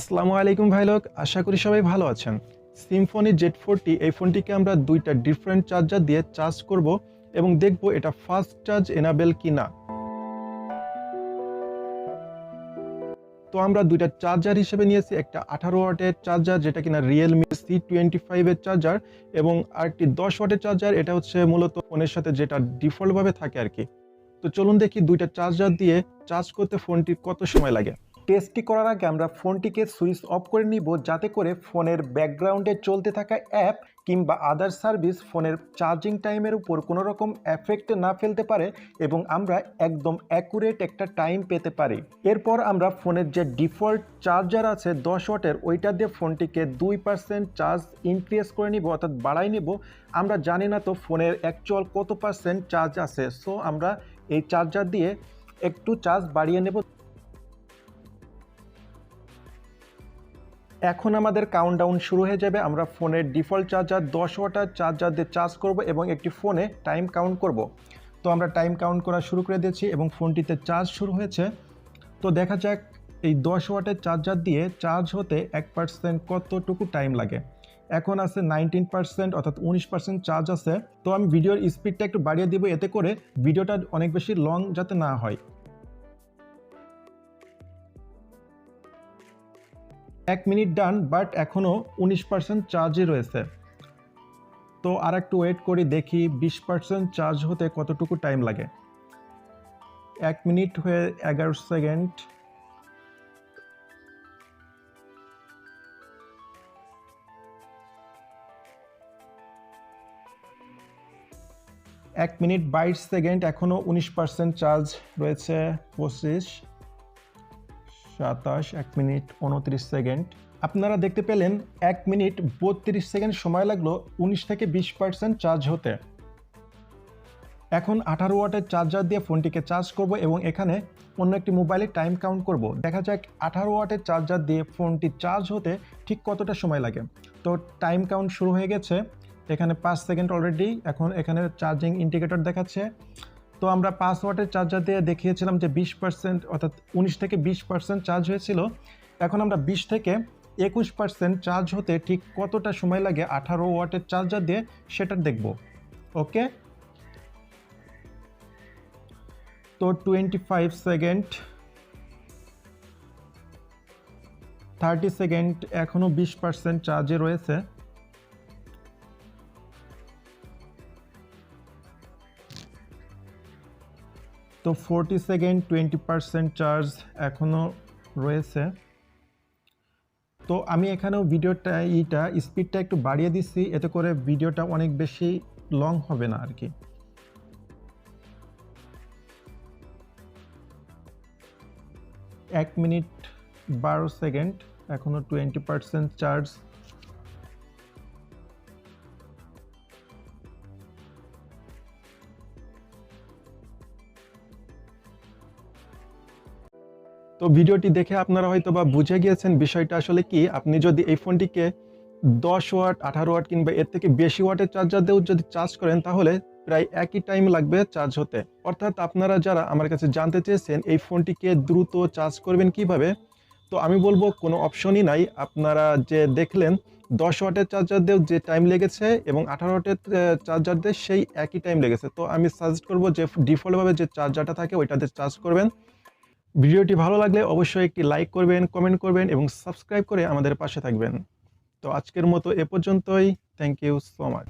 আসসালামু আলাইকুম ভাই লোক, আশা করি সবাই ভালো আছেন। সিম্ফনি Z40 এই ফোনটিকে আমরা দুইটা ডিফারেন্ট চার্জার দিয়ে চার্জ করব এবং দেখব এটা ফাস্ট চার্জ এনাবেল কিনা। তো আমরা দুইটা চার্জার হিসেবে নিয়েছি, একটা 18 ওয়াটের চার্জার যেটা কিনা রিয়েলমি C25 এর চার্জার, এবং আরেকটি 10 ওয়াটের চার্জার, এটা হচ্ছে মূলত ফোনের সাথে যেটা ডিফল্টভাবে থাকে আর কি। তো চলুন দেখি দুইটা চার্জার দিয়ে চার্জ করতে ফোনটি কত সময় লাগে। টেস্টটি করার আগে আমরা ফোনটিকে সুইচ অফ করে নিব, যাতে করে ফোনের ব্যাকগ্রাউন্ডে চলতে থাকা অ্যাপ কিংবা আদার সার্ভিস ফোনের চার্জিং টাইমের উপর কোনো রকম এফেক্ট না ফেলতে পারে এবং আমরা একদম অ্যাকুরেট একটা টাইম পেতে পারি। এরপর আমরা ফোনের যে ডিফল্ট চার্জার আছে 10 ওয়াটের, ওইটা দিয়ে ফোনটিকে 2% চার্জ ইনক্রিজ করে নিব, অর্থাৎ বাড়াই নিব। আমরা জানি না তো ফোনের অ্যাকচুয়াল কত পার্সেন্ট চার্জ আছে, সো আমরা এই চার্জার দিয়ে একটু চার্জ বাড়িয়ে নেব। এখন আমাদের কাউন্টডাউন শুরু হয়ে যাবে। আমরা ফোনের ডিফল্ট চার্জার 10 ওয়াটের চার্জার দিয়ে চার্জ করব এবং একটি ফোনে টাইম কাউন্ট করব। তো আমরা টাইম কাউন্ট করা শুরু করে দিয়েছি এবং ফোনটিতে চার্জ শুরু হয়েছে। তো দেখা যাক এই 10 ওয়াটের চার্জার দিয়ে চার্জ হতে 1% কতটুকু টাইম লাগে। এখন আছে 19%, অর্থাৎ 19% চার্জ আছে। তো আমি ভিডিওর স্পিডটা একটু বাড়িয়ে দিব, এতে করে ভিডিওটা অনেক বেশি লং যাতে না হয়। 1 মিনিট ডান, বাট এখনও 19% চার্জই রয়েছে। তো আর একটু ওয়েট করি, দেখি 20% চার্জ হতে কতটুকু টাইম লাগে। 1 মিনিট হয়ে 11 সেকেন্ড। এক মিনিট 22 সেকেন্ড, এখনও 19% চার্জ রয়েছে। 25, 27, 1 মিনিট 29 সেকেন্ড। আপনারা দেখতে পেলেন 1 মিনিট 32 সেকেন্ড সময় লাগলো 19 থেকে 20% চার্জ হতে। এখন 18 ওয়াটের চার্জার দিয়ে ফোনটিকে চার্জ করব এবং এখানে অন্য একটি মোবাইলে টাইম কাউন্ট করব। দেখা যাক 18 ওয়াটের চার্জার দিয়ে ফোনটি চার্জ হতে ঠিক কতটা সময় লাগে। তো টাইম কাউন্ট শুরু হয়ে গেছে, এখানে 5 সেকেন্ড অলরেডি। এখন এখানে চার্জিং ইন্ডিকেটর দেখাচ্ছে। তো আমরা 5 ওয়াটের চার্জার দিয়ে দেখিয়েছিলাম যে 20%, অর্থাৎ 19 থেকে 20% চার্জ হয়েছিল। এখন আমরা 20 থেকে 21% চার্জ হতে ঠিক কতটা সময় লাগে 18 ওয়াটের চার্জার দিয়ে সেটা দেখব। ওকে, তো 25 সেকেন্ড, 30 সেকেন্ড, এখনও 20% চার্জে রয়েছে। তো 40 সেকেন্ড, 20% চার্জ এখনও রয়েছে। তো আমি এখানেও ভিডিওটা স্পিডটা একটু বাড়িয়ে দিচ্ছি, এতে করে ভিডিওটা অনেক বেশি লং হবে না আর কি। এক মিনিট 12 সেকেন্ড, এখনও 20% চার্জ। তো ভিডিওটি দেখে আপনারা হয়তো বা বুঝে গিয়েছেন বিষয়টা আসলে কি। আপনি যদি এই ফোনটিকে 10 ওয়াট, 18 ওয়াট কিংবা এর থেকে বেশি ওয়াটের চার্জার দিয়েও যদি চার্জ করেন, তাহলে প্রায় একই টাইম লাগবে চার্জ হতে। অর্থাৎ আপনারা যারা আমার কাছে জানতে চেয়েছেন এই ফোনটিকে দ্রুত চার্জ করবেন কিভাবে, তো আমি বলবো কোনো অপশনই নাই। আপনারা যে দেখলেন 10 ওয়াটের চার্জার দিয়েও যে টাইম লেগেছে এবং 18 ওয়াটের চার্জার দিয়ে সেই একই টাইম লেগেছে। তো আমি সাজেস্ট করবো যে ডিফল্টভাবে যে চার্জারটা থাকে ওইটাতে চার্জ করবেন। ভিডিওটি ভালো লাগলে অবশ্যই একটি লাইক করবেন, কমেন্ট করবেন এবং সাবস্ক্রাইব করে আমাদের পাশে থাকবেন। তো আজকের মতো এ পর্যন্তই। Thank you so much.